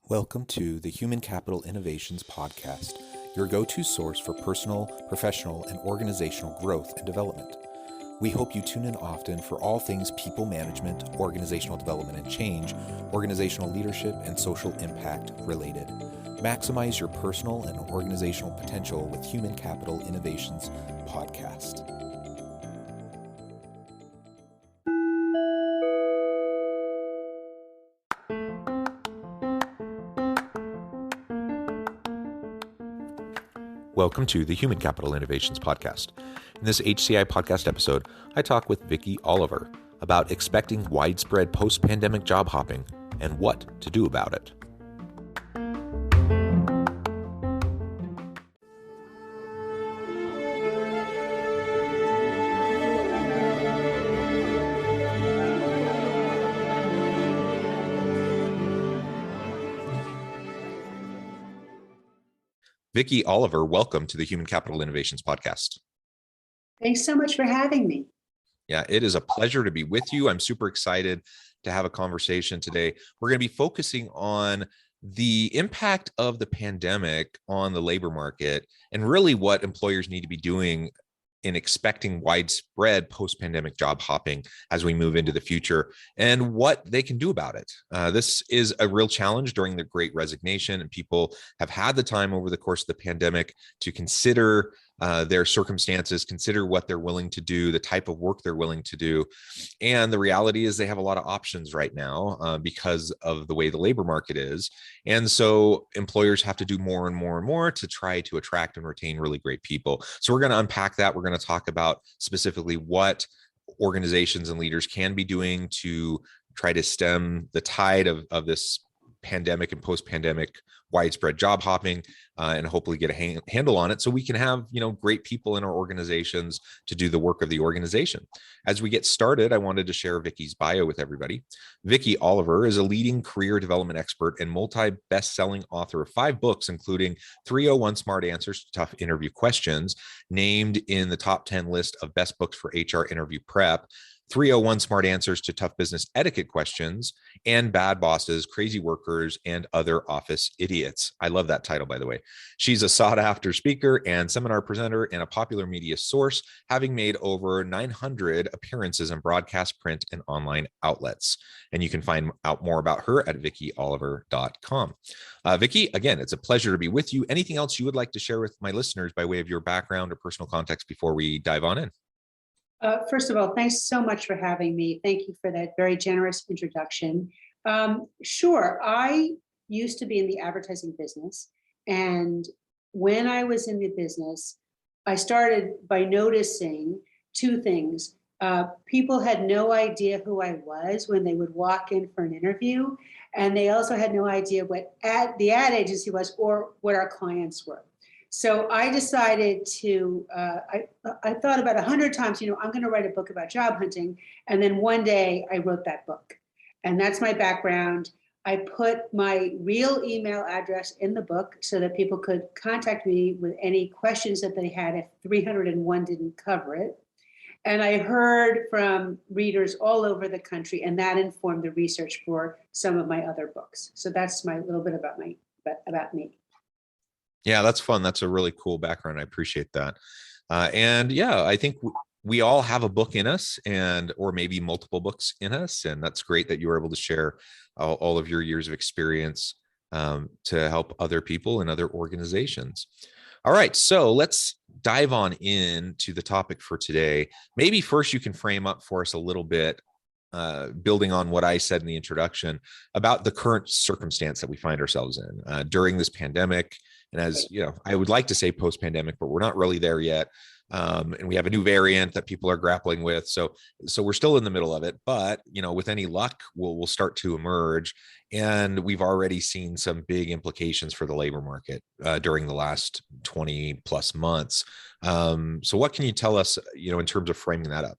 Welcome to the Human Capital Innovations Podcast, your go-to source for personal, professional, and organizational growth and development. We hope you tune in often for all things people management, organizational development and change, organizational leadership, and social impact related. Maximize your personal and organizational potential with Human Capital Innovations Podcast. Welcome to the Human Capital Innovations Podcast. In this HCI podcast episode, I talk with Vicky Oliver about expecting widespread post-pandemic job hopping and what to do about it. Vicky Oliver, welcome to the Human Capital Innovations Podcast. Thanks so much for having me. Yeah, it is a pleasure to be with you. I'm super excited to have a conversation today. We're going to be focusing on the impact of the pandemic on the labor market and really what employers need to be doing in expecting widespread post-pandemic job hopping as we move into the future and what they can do about it. This is a real challenge during the Great Resignation, and people have had the time over the course of the pandemic to consider their circumstances, consider what they're willing to do, the type of work they're willing to do. And the reality is they have a lot of options right now because of the way the labor market is. And so employers have to do more and more and more to try to attract and retain really great people. So we're going to unpack that. We're going to talk about specifically what organizations and leaders can be doing to try to stem the tide of this pandemic and post-pandemic widespread job hopping and hopefully get a handle on it so we can have great people in our organizations to do the work of the organization. As we get started, I wanted to share Vicky's bio with everybody. Vicky Oliver is a leading career development expert and multi-best-selling author of 5 books, including 301 Smart Answers to Tough Interview Questions, named in the top 10 list of best books for HR interview prep, 301 Smart Answers to Tough Business Etiquette Questions, and Bad Bosses, Crazy Workers, and Other Office Idiots. I love that title, by the way. She's a sought-after speaker and seminar presenter and a popular media source, having made over 900 appearances in broadcast, print, and online outlets. And you can find out more about her at vickyoliver.com. Vicky, again, it's a pleasure to be with you. Anything else you would like to share with my listeners by way of your background or personal context before we dive on in? First of all, thanks so much for having me. Thank you for that very generous introduction. Sure, I used to be in the advertising business. And when I was in the business, I started by noticing 2 things. People had no idea who I was when they would walk in for an interview. And they also had no idea what the ad agency was or what our clients were. So I decided to, I thought about 100 times, I'm going to write a book about job hunting. And then one day I wrote that book. And that's my background. I put my real email address in the book so that people could contact me with any questions that they had if 301 didn't cover it. And I heard from readers all over the country, and that informed the research for some of my other books. So that's my little bit about me. Yeah, that's fun. That's a really cool background. I appreciate that. And yeah, I think we all have a book in us or maybe multiple books in us. And that's great that you were able to share all of your years of experience to help other people and other organizations. All right, so let's dive on into the topic for today. Maybe first you can frame up for us a little bit, building on what I said in the introduction about the current circumstance that we find ourselves in during this pandemic. And as you know, I would like to say post-pandemic, but we're not really there yet. And we have a new variant that people are grappling with. So we're still in the middle of it, but with any luck, we'll start to emerge. And we've already seen some big implications for the labor market during the last 20 plus months. So what can you tell us, in terms of framing that up?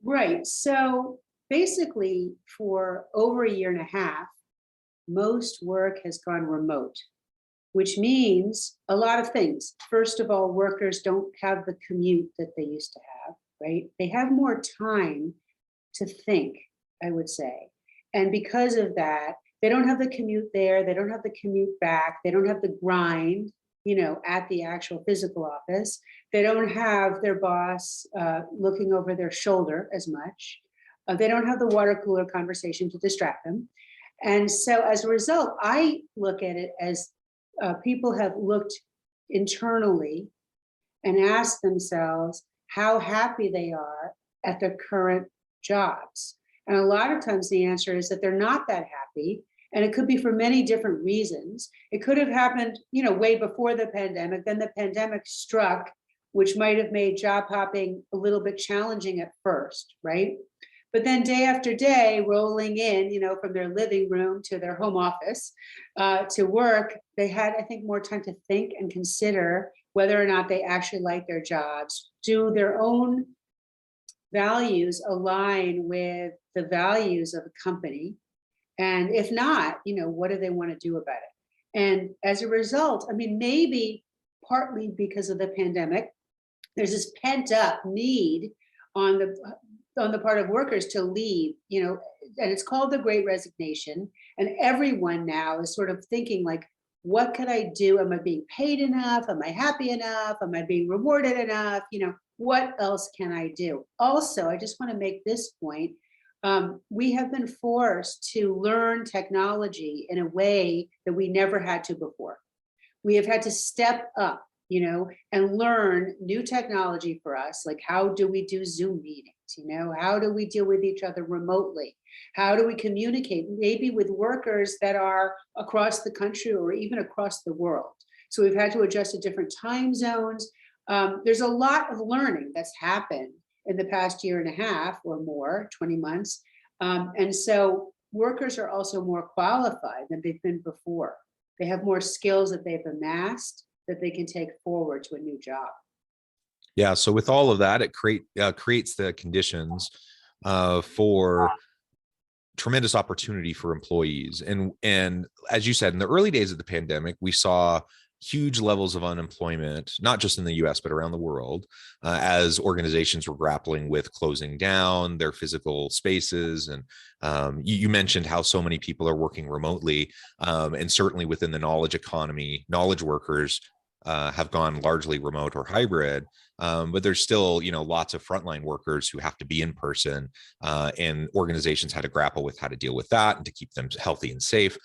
Right. So basically, for over a year and a half, most work has gone remote, which means a lot of things. First of all, workers don't have the commute that they used to have, right? They have more time to think, I would say. And because of that, They don't have the commute there. They don't have the commute back. They don't have the grind, at the actual physical office. They don't have their boss looking over their shoulder as much. They don't have the water cooler conversation to distract them. And so as a result, I look at it as people have looked internally and asked themselves how happy they are at their current jobs. And a lot of times the answer is that they're not that happy. And it could be for many different reasons. It could have happened, way before the pandemic. Then the pandemic struck, which might have made job hopping a little bit challenging at first, right? But then day after day, rolling in, from their living room to their home office to work, they had, I think, more time to think and consider whether or not they actually like their jobs. Do their own values align with the values of a company? And if not, what do they want to do about it? And as a result, I mean, maybe partly because of the pandemic, there's this pent up need on the part of workers to leave, and it's called the Great Resignation. And everyone now is sort of thinking like, what could I do? Am I being paid enough? Am I happy enough? Am I being rewarded enough? What else can I do? Also, I just want to make this point. We have been forced to learn technology in a way that we never had to before. We have had to step up, and learn new technology for us. Like, how do we do Zoom meetings? How do we deal with each other remotely? How do we communicate maybe with workers that are across the country or even across the world? So we've had to adjust to different time zones. There's a lot of learning that's happened in the past year and a half or more, 20 months. And so workers are also more qualified than they've been before. They have more skills that they've amassed that they can take forward to a new job. Yeah. So with all of that, it creates the conditions for tremendous opportunity for employees. And as you said, in the early days of the pandemic, we saw huge levels of unemployment, not just in the US, but around the world, as organizations were grappling with closing down their physical spaces. And you mentioned how so many people are working remotely. And certainly within the knowledge economy, knowledge workers have gone largely remote or hybrid. But there's still, lots of frontline workers who have to be in person, and organizations had to grapple with how to deal with that and to keep them healthy and safe.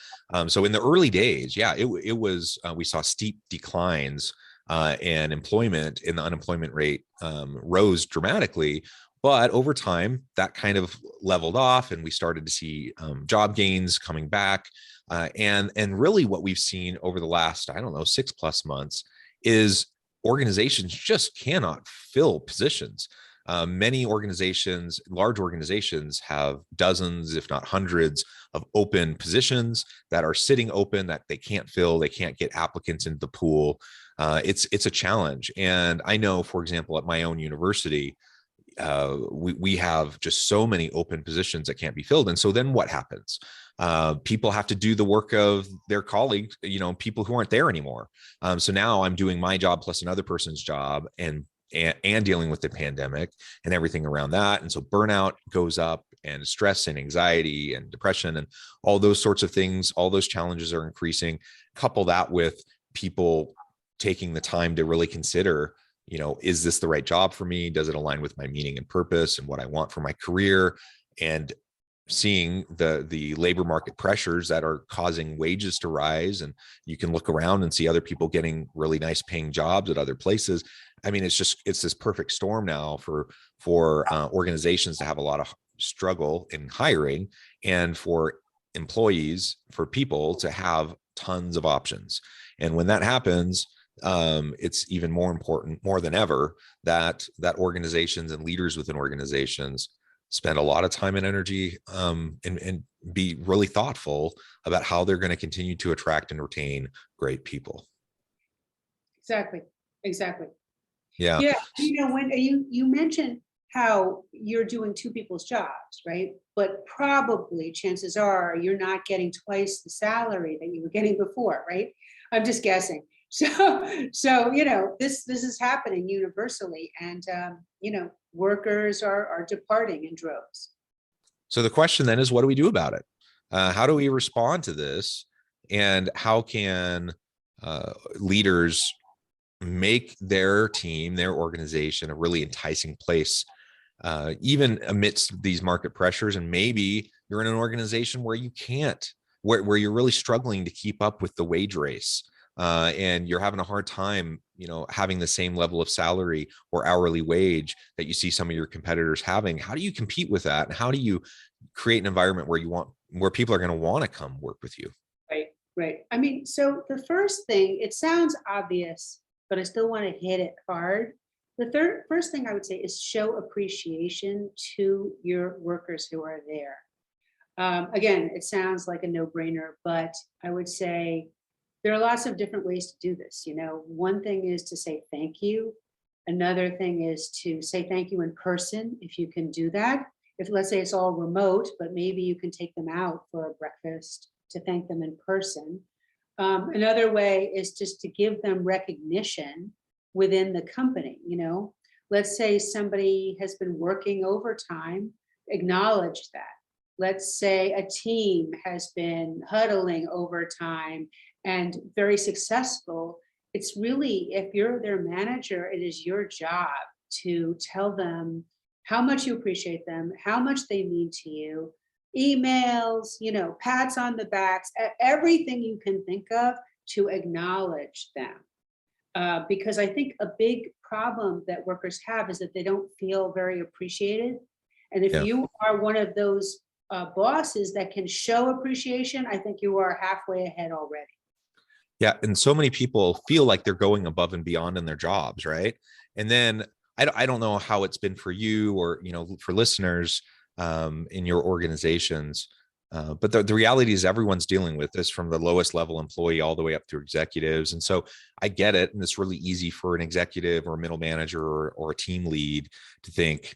So in the early days, yeah, it was we saw steep declines, and employment in the unemployment rate rose dramatically. But over time, that kind of leveled off, and we started to see job gains coming back. And really, what we've seen over the last, 6+ months is organizations just cannot fill positions. Many organizations, large organizations, have dozens, if not hundreds, of open positions that are sitting open that they can't fill. They can't get applicants into the pool. It's a challenge. And I know, for example, at my own university, we have just so many open positions that can't be filled. And so then what happens? People have to do the work of their colleagues, people who aren't there anymore. So now I'm doing my job plus another person's job, and dealing with the pandemic and everything around that. And so burnout goes up, and stress and anxiety and depression and all those sorts of things, all those challenges are increasing. Couple that with people taking the time to really consider, is this the right job for me? Does it align with my meaning and purpose and what I want for my career? And seeing the labor market pressures that are causing wages to rise. And you can look around and see other people getting really nice paying jobs at other places. I mean, it's this perfect storm now for organizations to have a lot of struggle in hiring, and for employees, for people to have tons of options. And when that happens, it's even more important, more than ever, that organizations and leaders within organizations spend a lot of time and energy, and be really thoughtful about how they're going to continue to attract and retain great people. Exactly. Yeah. Yeah. When you mentioned how you're doing two people's jobs, right? But probably chances are you're not getting twice the salary that you were getting before, right? I'm just guessing. So this is happening universally, and workers are departing in droves. So the question then is, what do we do about it? How do we respond to this? And how can leaders make their team, their organization, a really enticing place, even amidst these market pressures? And maybe you're in an organization where you can't, where you're really struggling to keep up with the wage race, and you're having a hard time, having the same level of salary or hourly wage that you see some of your competitors having. How do you compete with that? And how do you create an environment where people are going to want to come work with you? Right, right. I mean, so the first thing, it sounds obvious, but I still want to hit it hard. The first thing I would say is show appreciation to your workers who are there. Again, it sounds like a no-brainer, but I would say there are lots of different ways to do this. One thing is to say thank you. Another thing is to say thank you in person, if you can do that. If, let's say, it's all remote, but maybe you can take them out for a breakfast to thank them in person. Another way is just to give them recognition within the company. Let's say somebody has been working overtime, acknowledge that. Let's say a team has been huddling overtime and very successful. It's really, if you're their manager, it is your job to tell them how much you appreciate them, how much they mean to you, emails, pats on the backs, everything you can think of to acknowledge them. Because I think a big problem that workers have is that they don't feel very appreciated. And if Yeah. you are one of those bosses that can show appreciation, I think you are halfway ahead already. Yeah. And so many people feel like they're going above and beyond in their jobs, right? And then I don't know how it's been for you or, for listeners in your organizations. But the reality is everyone's dealing with this, from the lowest level employee all the way up through executives. And so I get it. And it's really easy for an executive or a middle manager or a team lead to think,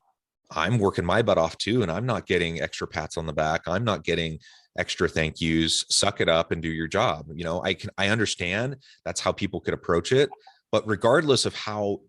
I'm working my butt off too, and I'm not getting extra pats on the back. I'm not getting extra thank yous. Suck it up and do your job. I understand that's how people could approach it, but regardless of how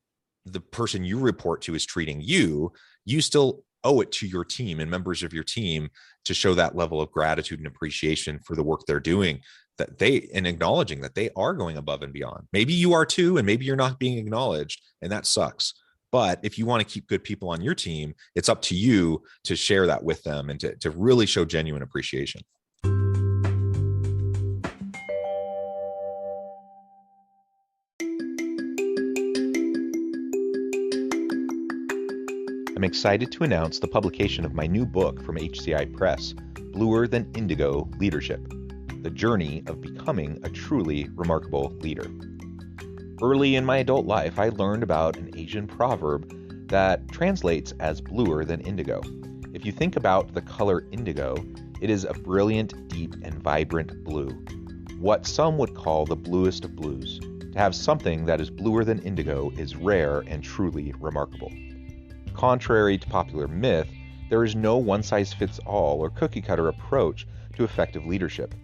the person you report to is treating you, you still owe it to your team and members of your team to show that level of gratitude and appreciation for the work they're doing, and acknowledging that they are going above and beyond. Maybe you are too, and maybe you're not being acknowledged, and that sucks. But if you want to keep good people on your team, it's up to you to share that with them and to really show genuine appreciation. I'm excited to announce the publication of my new book from HCI Press, Bluer Than Indigo Leadership: The Journey of Becoming a Truly Remarkable Leader. Early in my adult life, I learned about an Asian proverb that translates as bluer than indigo. If you think about the color indigo, it is a brilliant, deep, and vibrant blue, what some would call the bluest of blues. To have something that is bluer than indigo is rare and truly remarkable. Contrary to popular myth, there is no one-size-fits-all or cookie-cutter approach to effective leadership.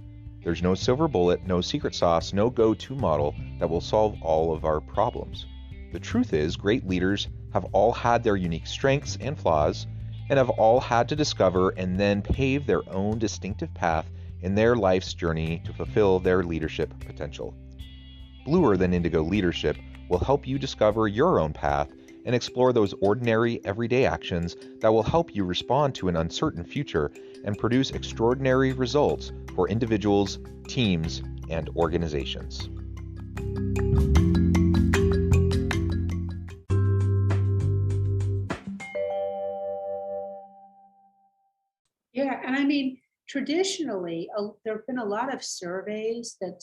There's no silver bullet, no secret sauce, no go-to model that will solve all of our problems. The truth is, great leaders have all had their unique strengths and flaws, and have all had to discover and then pave their own distinctive path in their life's journey to fulfill their leadership potential. Bluer Than Indigo Leadership will help you discover your own path and explore those ordinary, everyday actions that will help you respond to an uncertain future and produce extraordinary results for individuals, teams, and organizations. Yeah, and I mean, traditionally, there have been a lot of surveys that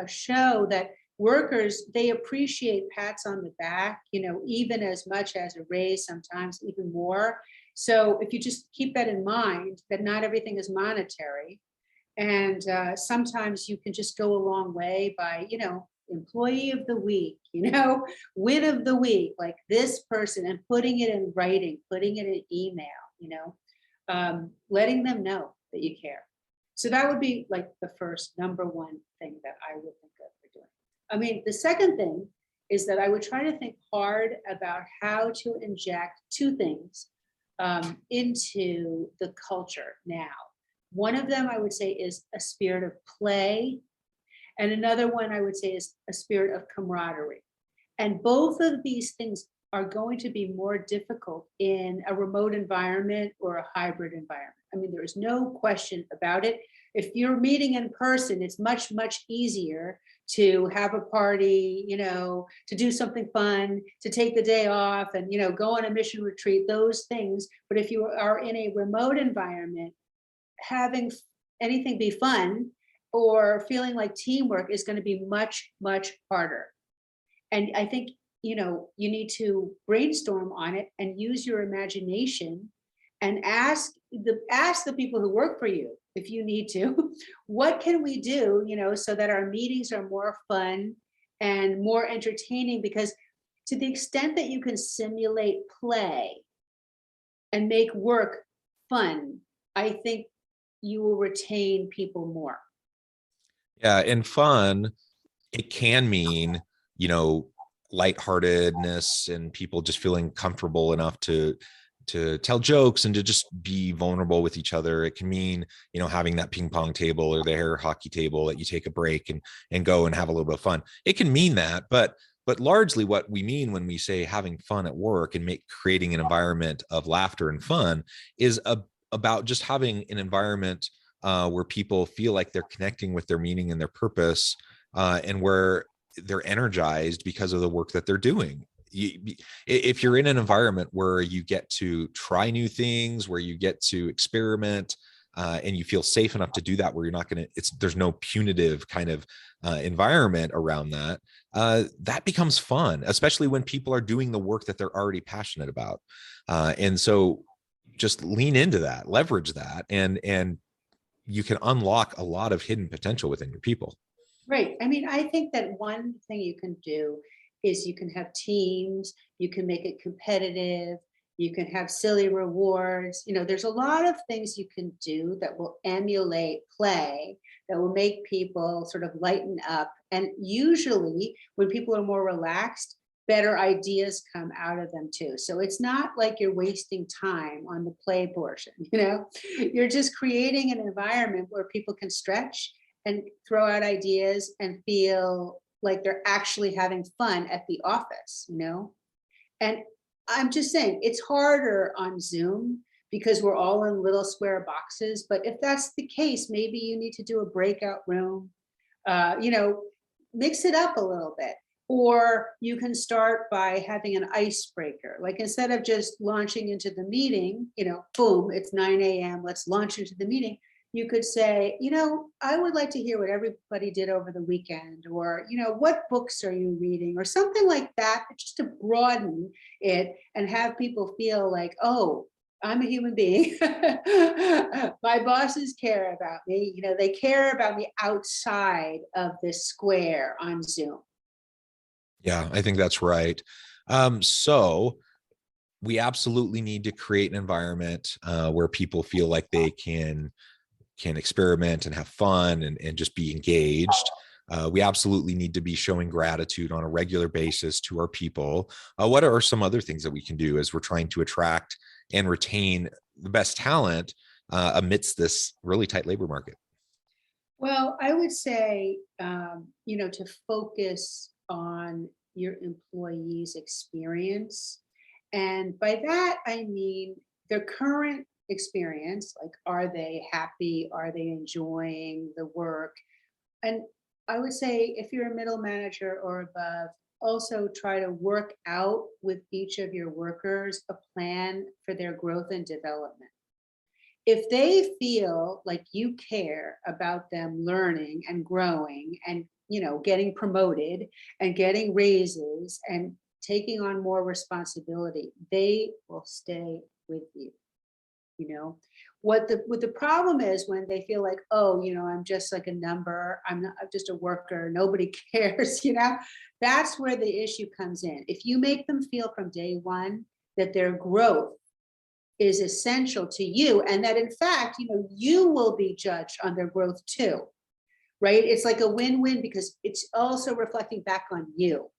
show that workers, they appreciate pats on the back, even as much as a raise, sometimes even more. So if you just keep that in mind, that not everything is monetary, and sometimes you can just go a long way by, employee of the week, win of the week, like this person, and putting it in writing, putting it in email, letting them know that you care. So that would be like the first number one thing that I would think of for doing. I mean, the second thing is that I would try to think hard about how to inject two things into the culture now. One of them I would say is a spirit of play, and another one I would say is a spirit of camaraderie. And both of these things are going to be more difficult in a remote environment or a hybrid environment. I mean, there is no question about it. If you're meeting in person, it's much, much easier to have a party, to do something fun, to take the day off and, go on a mission retreat, those things. But if you are in a remote environment, having anything be fun or feeling like teamwork is going to be much, much harder. And I think, you need to brainstorm on it and use your imagination and ask the people who work for you, if you need to, what can we do, so that our meetings are more fun and more entertaining? Because to the extent that you can simulate play and make work fun, I think you will retain people more. Yeah, and fun, it can mean, lightheartedness and people just feeling comfortable enough to tell jokes and to just be vulnerable with each other. It can mean, having that ping pong table or the air hockey table that you take a break and go and have a little bit of fun. It can mean that, but largely what we mean when we say having fun at work and creating an environment of laughter and fun is about just having an environment where people feel like they're connecting with their meaning and their purpose, and where they're energized because of the work that they're doing. If you're in an environment where you get to try new things, where you get to experiment, and you feel safe enough to do that, where you're not going to, there's no punitive kind of environment around that, that becomes fun, especially when people are doing the work that they're already passionate about. And so just lean into that, leverage that, and you can unlock a lot of hidden potential within your people. Right. I mean, I think that one thing you can do is you can have teams, you can make it competitive, you can have silly rewards. There's a lot of things you can do that will emulate play, that will make people sort of lighten up. And usually, when people are more relaxed, better ideas come out of them too. So it's not like you're wasting time on the play portion, you're just creating an environment where people can stretch and throw out ideas and feel like they're actually having fun at the office. And I'm just saying it's harder on Zoom because we're all in little square boxes. But if that's the case, maybe you need to do a breakout room, mix it up a little bit. Or you can start by having an icebreaker. Like instead of just launching into the meeting, boom, it's 9 a.m., let's launch into the meeting. You could say, I would like to hear what everybody did over the weekend, or, what books are you reading, or something like that, just to broaden it and have people feel like, oh, I'm a human being. My bosses care about me. They care about me outside of this square on Zoom. Yeah, I think that's right. So we absolutely need to create an environment where people feel like they can experiment and have fun and just be engaged. We absolutely need to be showing gratitude on a regular basis to our people. What are some other things that we can do as we're trying to attract and retain the best talent amidst this really tight labor market? Well, I would say, to focus on your employees' experience. And by that, I mean their current experience, like, are they happy? Are they enjoying the work? And I would say if you're a middle manager or above, also try to work out with each of your workers a plan for their growth and development. If they feel like you care about them learning and growing and getting promoted and getting raises and taking on more responsibility, they will stay with you. you know what the problem is when they feel like, oh, I'm just like a number, I'm just a worker, nobody cares. That's where the issue comes in. If you make them feel from day one that their growth is essential to you, and that in fact, you will be judged on their growth too, right? It's like a win-win because it's also reflecting back on you.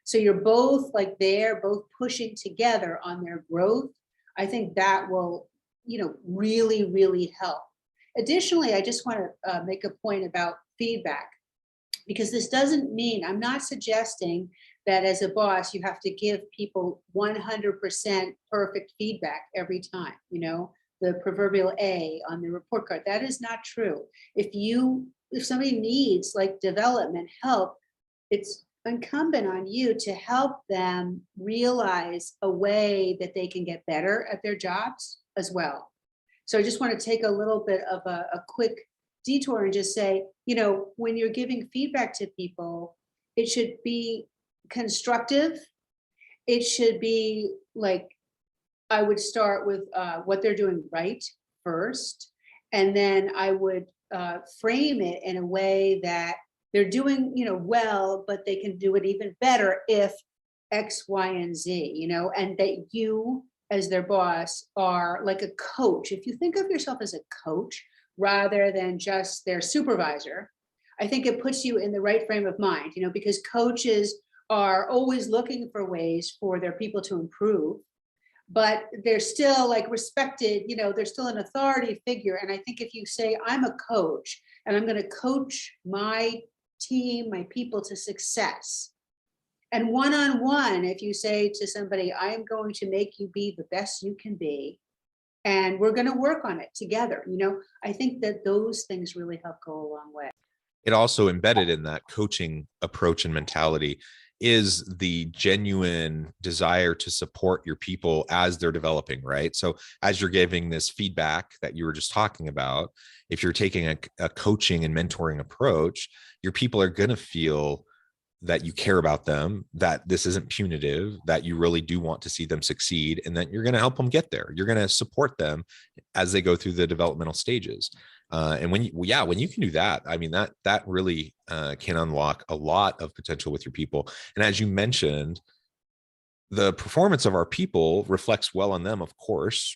So you're both like they're both pushing together on their growth. I think that will, really, really help. Additionally, I just want to make a point about feedback, because this doesn't mean, I'm not suggesting that as a boss, you have to give people 100% perfect feedback every time, the proverbial A on the report card. That is not true. If somebody needs like development help, it's incumbent on you to help them realize a way that they can get better at their jobs as well. So I just want to take a little bit of a quick detour and just say, when you're giving feedback to people, it should be constructive. It should be like, I would start with what they're doing right first, and then I would frame it in a way that they're doing, well, but they can do it even better if X, Y, and Z, and that you, as their boss, are like a coach. If you think of yourself as a coach rather than just their supervisor, I think it puts you in the right frame of mind, because coaches are always looking for ways for their people to improve, but they're still like respected, they're still an authority figure. And I think if you say, I'm a coach and I'm going to coach my team, my people to success, and one-on-one, if you say to somebody, I am going to make you be the best you can be, and we're going to work on it together, I think that those things really help go a long way. It also embedded in that coaching approach and mentality is the genuine desire to support your people as they're developing, right? So as you're giving this feedback that you were just talking about, if you're taking a coaching and mentoring approach, your people are going to feel that you care about them, that this isn't punitive, that you really do want to see them succeed, and that you're going to help them get there. You're going to support them as they go through the developmental stages. And when you can do that, I mean, that really can unlock a lot of potential with your people. And as you mentioned, the performance of our people reflects well on them, of course,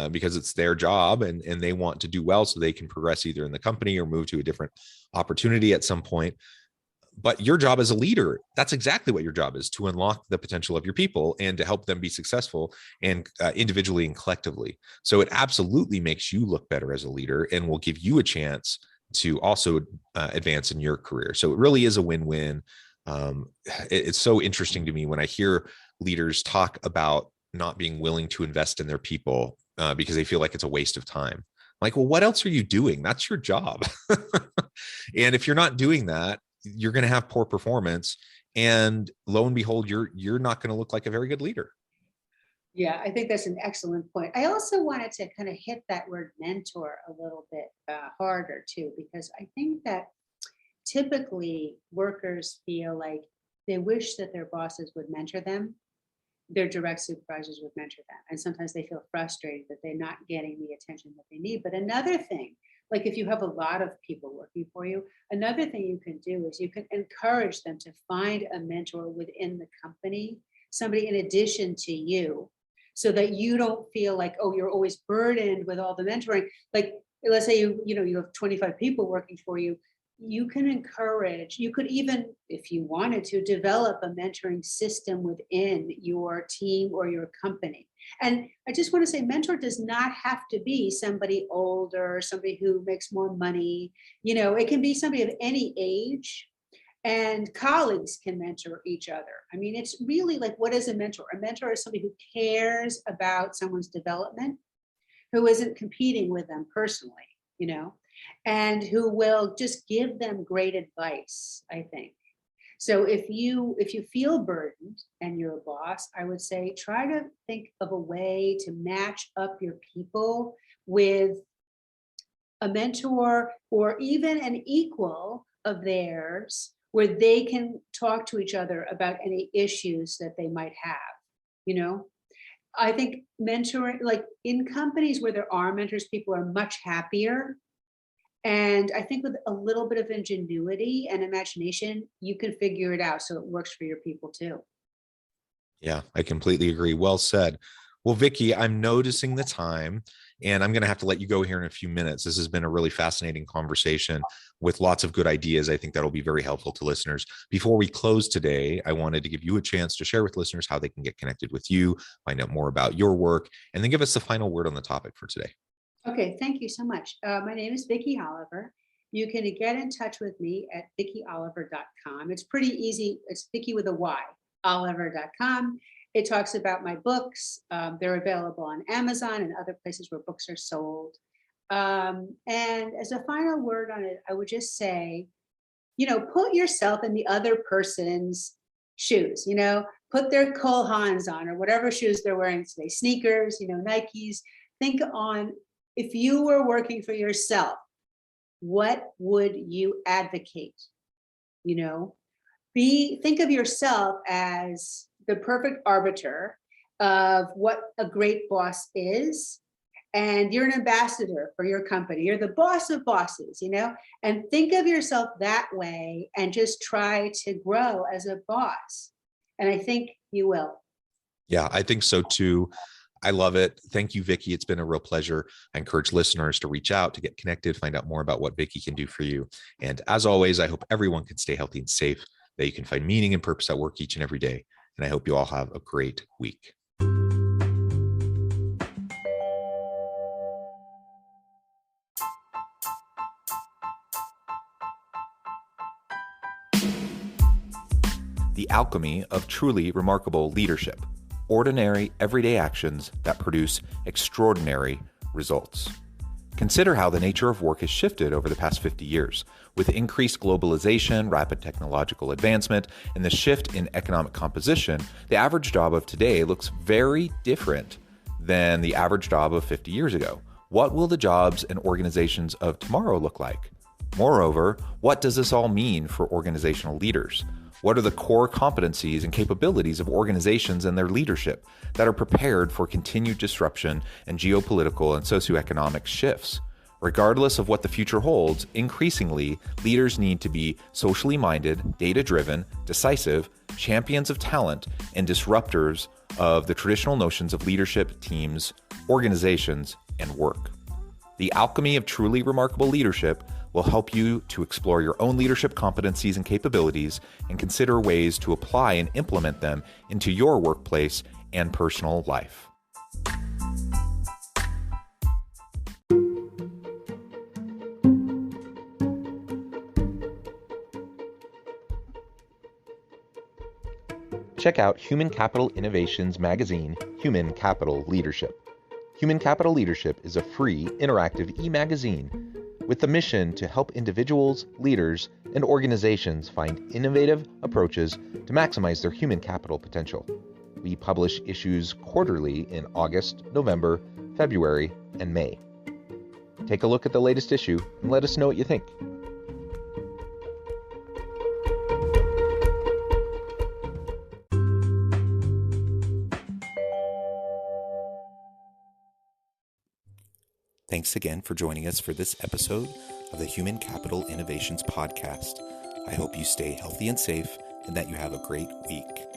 because it's their job and they want to do well so they can progress either in the company or move to a different opportunity at some point. But your job as a leader, that's exactly what your job is, to unlock the potential of your people and to help them be successful and individually and collectively. So it absolutely makes you look better as a leader and will give you a chance to also advance in your career. So it really is a win-win. It's so interesting to me when I hear leaders talk about not being willing to invest in their people because they feel like it's a waste of time. Like, well, what else are you doing? That's your job. And if you're not doing that, you're going to have poor performance, and lo and behold, you're not going to look like a very good leader. Yeah, I think that's an excellent point. I also wanted to kind of hit that word mentor a little bit harder too, because I think that typically workers feel like they wish that their bosses would mentor them, their direct supervisors would mentor them. And sometimes they feel frustrated that they're not getting the attention that they need. But another thing, like if you have a lot of people working for you, another thing you can do is you can encourage them to find a mentor within the company, somebody in addition to you, so that you don't feel like, oh, you're always burdened with all the mentoring. Like, let's say you have 25 people working for you. You can encourage, you could even, if you wanted to, develop a mentoring system within your team or your company. And I just want to say, mentor does not have to be somebody older, somebody who makes more money. It can be somebody of any age, and colleagues can mentor each other. I mean, it's really like, what is a mentor? A mentor is somebody who cares about someone's development, who isn't competing with them personally, and who will just give them great advice, I think. So if you feel burdened and you're a boss, I would say try to think of a way to match up your people with a mentor or even an equal of theirs, where they can talk to each other about any issues that they might have. I think mentoring, like in companies where there are mentors, people are much happier. And I think with a little bit of ingenuity and imagination, you can figure it out so it works for your people too. Yeah, I completely agree. Well said. Well, Vicky, I'm noticing the time, and I'm going to have to let you go here in a few minutes. This has been a really fascinating conversation with lots of good ideas. I think that'll be very helpful to listeners. Before we close today, I wanted to give you a chance to share with listeners how they can get connected with you, find out more about your work, and then give us the final word on the topic for today. Okay, thank you so much. My name is Vicky Oliver. You can get in touch with me at vickyoliver.com. It's pretty easy. It's Vicky with a Y, oliver.com. It talks about my books. They're available on Amazon and other places where books are sold. And as a final word on it, I would just say, put yourself in the other person's shoes, put their Cole Haans on or whatever shoes they're wearing today, sneakers, Nikes. Think on if you were working for yourself, what would you advocate? You know, think of yourself as the perfect arbiter of what a great boss is, and you're an ambassador for your company. You're the boss of bosses, and think of yourself that way and just try to grow as a boss. And I think you will. Yeah, I think so too. I love it. Thank you, Vicky. It's been a real pleasure. I encourage listeners to reach out, to get connected, find out more about what Vicky can do for you. And as always, I hope everyone can stay healthy and safe, that you can find meaning and purpose at work each and every day. And I hope you all have a great week. The alchemy of truly remarkable leadership. Ordinary, everyday actions that produce extraordinary results. Consider how the nature of work has shifted over the past 50 years. With increased globalization, rapid technological advancement, and the shift in economic composition, the average job of today looks very different than the average job of 50 years ago. What will the jobs and organizations of tomorrow look like? Moreover, what does this all mean for organizational leaders? What are the core competencies and capabilities of organizations and their leadership that are prepared for continued disruption and geopolitical and socioeconomic shifts? Regardless of what the future holds, increasingly, leaders need to be socially minded, data-driven, decisive, champions of talent, and disruptors of the traditional notions of leadership, teams, organizations, and work. The alchemy of truly remarkable leadership will help you to explore your own leadership competencies and capabilities and consider ways to apply and implement them into your workplace and personal life. Check out Human Capital Innovations magazine, Human Capital Leadership. Human Capital Leadership is a free, interactive e-magazine with the mission to help individuals, leaders, and organizations find innovative approaches to maximize their human capital potential. We publish issues quarterly in August, November, February, and May. Take a look at the latest issue and let us know what you think. Thanks again for joining us for this episode of the Human Capital Innovations Podcast. I hope you stay healthy and safe and that you have a great week.